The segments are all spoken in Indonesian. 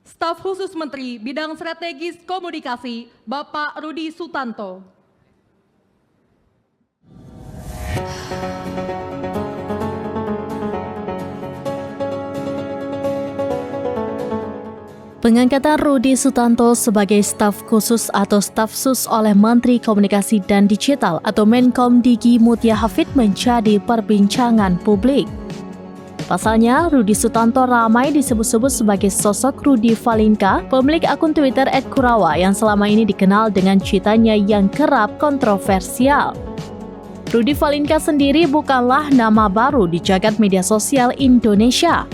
Staf Khusus Menteri Bidang Strategis Komunikasi, Bapak Rudi Sutanto. Pengangkatan Rudi Sutanto sebagai staf khusus atau staf sus oleh Menteri Komunikasi dan Digital atau Menkom Digi Mutia Hafid menjadi perbincangan publik. Pasalnya, Rudi Sutanto ramai disebut-sebut sebagai sosok Rudy Valinka, pemilik akun Twitter @Kurawa yang selama ini dikenal dengan cuitannya yang kerap kontroversial. Rudy Valinka sendiri bukanlah nama baru di jagat media sosial Indonesia.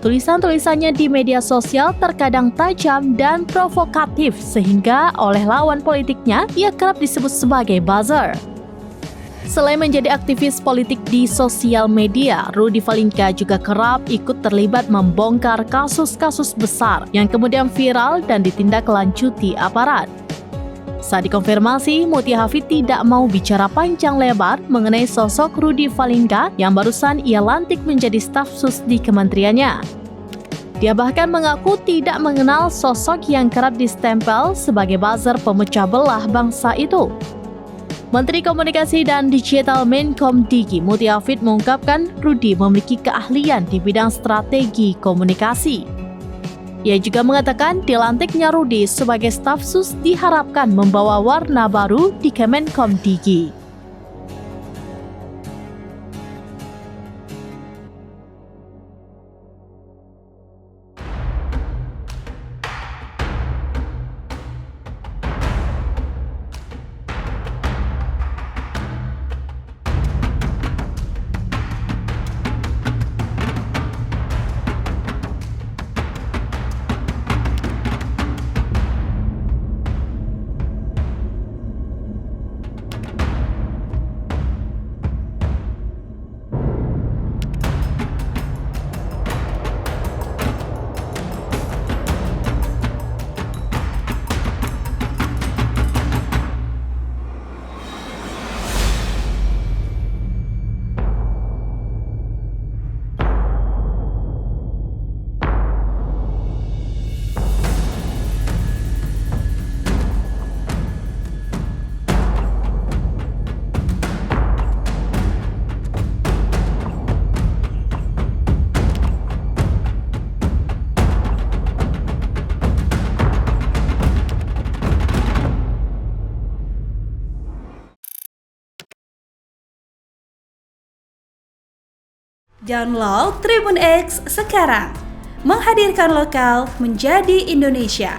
Tulisan-tulisannya di media sosial terkadang tajam dan provokatif sehingga oleh lawan politiknya ia kerap disebut sebagai buzzer. Selain menjadi aktivis politik di sosial media, Rudy Valinka juga kerap ikut terlibat membongkar kasus-kasus besar yang kemudian viral dan ditindaklanjuti aparat. Saat dikonfirmasi, Mutia Hafid tidak mau bicara panjang lebar mengenai sosok Rudy Valinka yang barusan ia lantik menjadi staf sus di kementeriannya. Dia bahkan mengaku tidak mengenal sosok yang kerap distempel sebagai buzzer pemecah belah bangsa itu. Menteri Komunikasi dan Digital Menkom Digi Mutia Hafid mengungkapkan Rudy memiliki keahlian di bidang strategi komunikasi. Ia juga mengatakan dilantiknya Rudy sebagai staf sus diharapkan membawa warna baru di Kemenkom Digi. Download Tribun X sekarang, menghadirkan lokal menjadi Indonesia.